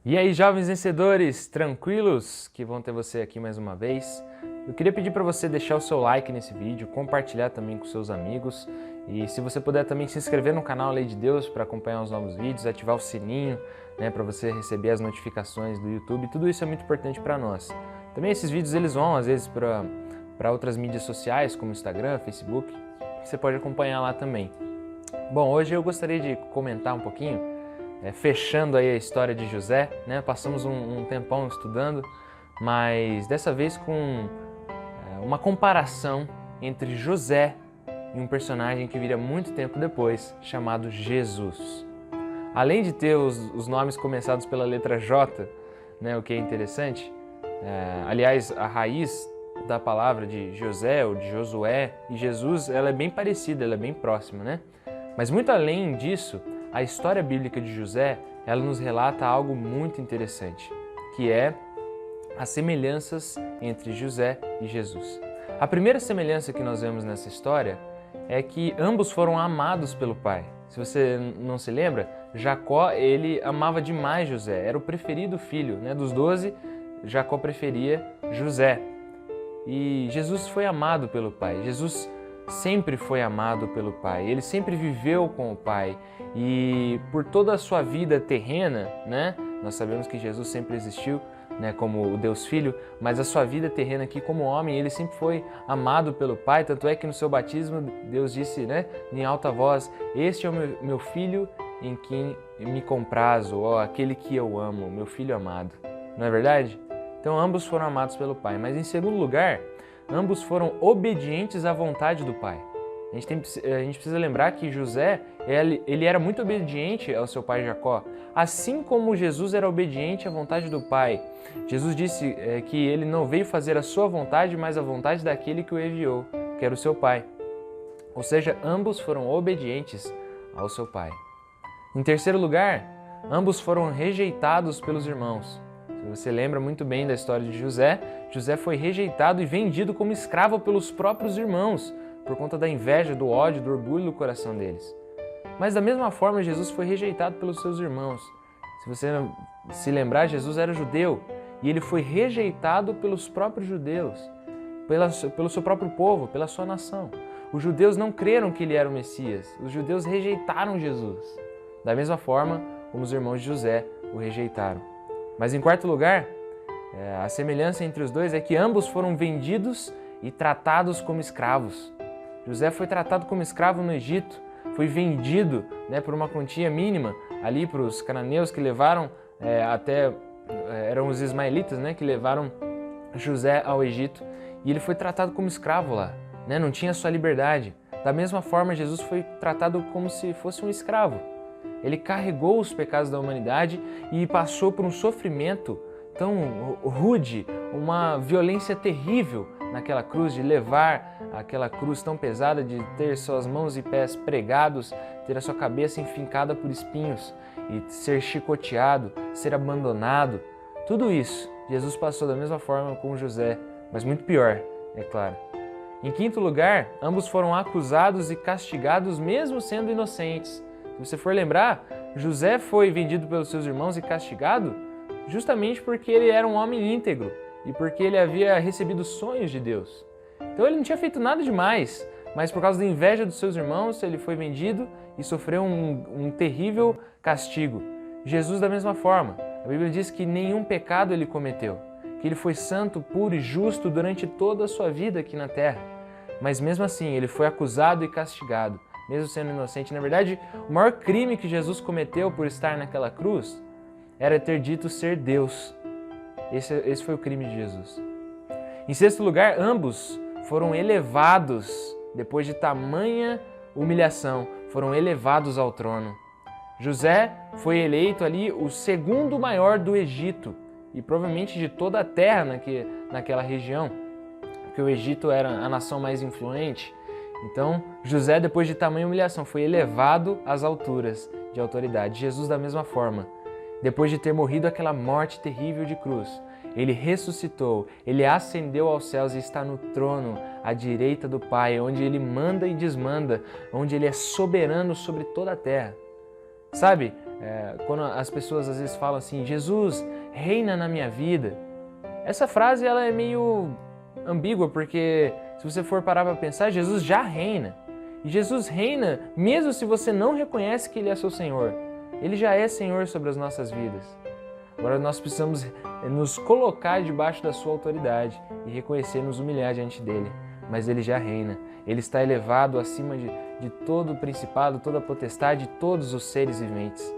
E aí, jovens vencedores, tranquilos? Que vão ter você aqui mais uma vez. Eu queria pedir para você deixar o seu like nesse vídeo, compartilhar também com seus amigos e se você puder também se inscrever no canal Lei de Deus para acompanhar os novos vídeos, ativar o sininho, para você receber as notificações do YouTube, tudo isso é muito importante para nós. Também esses vídeos eles vão às vezes para outras mídias sociais como Instagram, Facebook, que você pode acompanhar lá também. Bom, hoje eu gostaria de comentar um pouquinho fechando aí a história de José, Passamos um tempão estudando, mas dessa vez com uma comparação entre José e um personagem que viria muito tempo depois, chamado Jesus. Além de ter os nomes começados pela letra J, o que é interessante, aliás, a raiz da palavra de José ou de Josué e Jesus, ela é bem parecida, ela é bem próxima, Mas muito além disso, a história bíblica de José, ela nos relata algo muito interessante, que é as semelhanças entre José e Jesus. A primeira semelhança que nós vemos nessa história é que ambos foram amados pelo pai. Se você não se lembra, Jacó, ele amava demais José, era o preferido filho, Dos 12, Jacó preferia José. E Jesus foi amado pelo pai. Jesus sempre foi amado pelo Pai, ele sempre viveu com o Pai e por toda a sua vida terrena, Nós sabemos que Jesus sempre existiu, como o Deus Filho, mas a sua vida terrena aqui como homem, ele sempre foi amado pelo Pai, tanto é que no seu batismo Deus disse, em alta voz, este é o meu filho em quem me comprazo, ó, aquele que eu amo, meu filho amado, não é verdade? Então ambos foram amados pelo Pai, mas em segundo lugar, ambos foram obedientes à vontade do pai. A gente precisa lembrar que José, ele era muito obediente ao seu pai Jacó, assim como Jesus era obediente à vontade do pai. Jesus disse que ele não veio fazer a sua vontade, mas a vontade daquele que o enviou, que era o seu pai. Ou seja, ambos foram obedientes ao seu pai. Em terceiro lugar, ambos foram rejeitados pelos irmãos. Se você lembra muito bem da história de José, José foi rejeitado e vendido como escravo pelos próprios irmãos, por conta da inveja, do ódio, do orgulho do coração deles. Mas da mesma forma, Jesus foi rejeitado pelos seus irmãos. Se você se lembrar, Jesus era judeu e ele foi rejeitado pelos próprios judeus, pelo seu próprio povo, pela sua nação. Os judeus não creram que ele era o Messias, os judeus rejeitaram Jesus. Da mesma forma como os irmãos de José o rejeitaram. Mas em quarto lugar, a semelhança entre os dois é que ambos foram vendidos e tratados como escravos. José foi tratado como escravo no Egito, foi vendido por uma quantia mínima ali para os cananeus que levaram eram os ismaelitas que levaram José ao Egito e ele foi tratado como escravo lá, não tinha sua liberdade. Da mesma forma, Jesus foi tratado como se fosse um escravo. Ele carregou os pecados da humanidade e passou por um sofrimento tão rude, uma violência terrível naquela cruz, de levar aquela cruz tão pesada, de ter suas mãos e pés pregados, ter a sua cabeça enfincada por espinhos e ser chicoteado, ser abandonado. Tudo isso Jesus passou da mesma forma com José, mas muito pior, é claro. Em quinto lugar, ambos foram acusados e castigados mesmo sendo inocentes. Se você for lembrar, José foi vendido pelos seus irmãos e castigado justamente porque ele era um homem íntegro e porque ele havia recebido sonhos de Deus. Então ele não tinha feito nada demais, mas por causa da inveja dos seus irmãos, ele foi vendido e sofreu um terrível castigo. Jesus da mesma forma. A Bíblia diz que nenhum pecado ele cometeu, que ele foi santo, puro e justo durante toda a sua vida aqui na terra. Mas mesmo assim, ele foi acusado e castigado, mesmo sendo inocente. Na verdade, o maior crime que Jesus cometeu por estar naquela cruz era ter dito ser Deus. Esse foi o crime de Jesus. Em sexto lugar, ambos foram elevados, depois de tamanha humilhação, foram elevados ao trono. José foi eleito ali o segundo maior do Egito e provavelmente de toda a terra naquela região, porque o Egito era a nação mais influente. Então, José, depois de tamanha humilhação, foi elevado às alturas de autoridade. Jesus, da mesma forma, depois de ter morrido aquela morte terrível de cruz, ele ressuscitou, ele ascendeu aos céus e está no trono à direita do Pai, onde ele manda e desmanda, onde ele é soberano sobre toda a terra. Sabe, quando as pessoas às vezes falam assim, Jesus, reina na minha vida. Essa frase ela é meio ambígua, porque se você for parar para pensar, Jesus já reina. E Jesus reina mesmo se você não reconhece que Ele é seu Senhor. Ele já é Senhor sobre as nossas vidas. Agora nós precisamos nos colocar debaixo da sua autoridade e reconhecer, nos humilhar diante dEle. Mas Ele já reina. Ele está elevado acima de todo o principado, toda a potestade, de todos os seres viventes.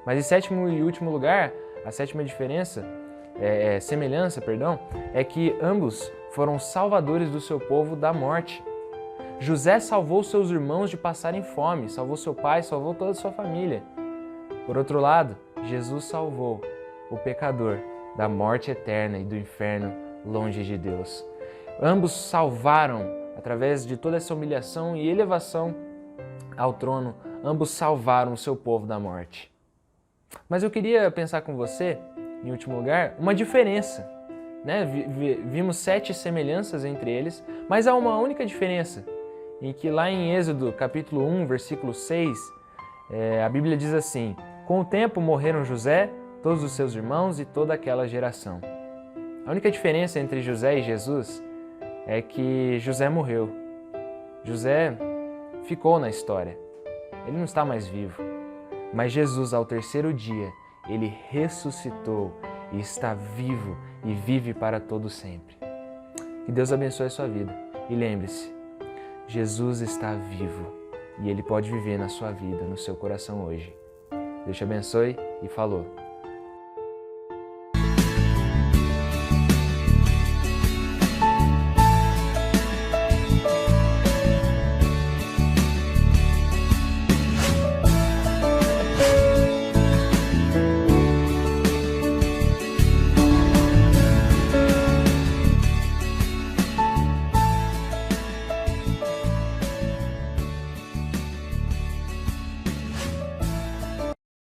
Mas em sétimo e último lugar, a sétima semelhança, é que ambos foram salvadores do seu povo da morte. José salvou seus irmãos de passarem fome, salvou seu pai, salvou toda a sua família. Por outro lado, Jesus salvou o pecador da morte eterna e do inferno longe de Deus. Ambos salvaram, através de toda essa humilhação e elevação ao trono, ambos salvaram o seu povo da morte. Mas eu queria pensar com você, em último lugar, uma diferença. Vimos 7 semelhanças entre eles, mas há uma única diferença, em que lá em Êxodo, capítulo 1, versículo 6, a Bíblia diz assim: com o tempo morreram José, todos os seus irmãos e toda aquela geração. A única diferença entre José e Jesus é que José morreu. José ficou na história. Ele não está mais vivo. Mas Jesus, ao terceiro dia, ele ressuscitou e está vivo e vive para todo sempre. Que Deus abençoe a sua vida. E lembre-se, Jesus está vivo e Ele pode viver na sua vida, no seu coração hoje. Deus te abençoe e falou.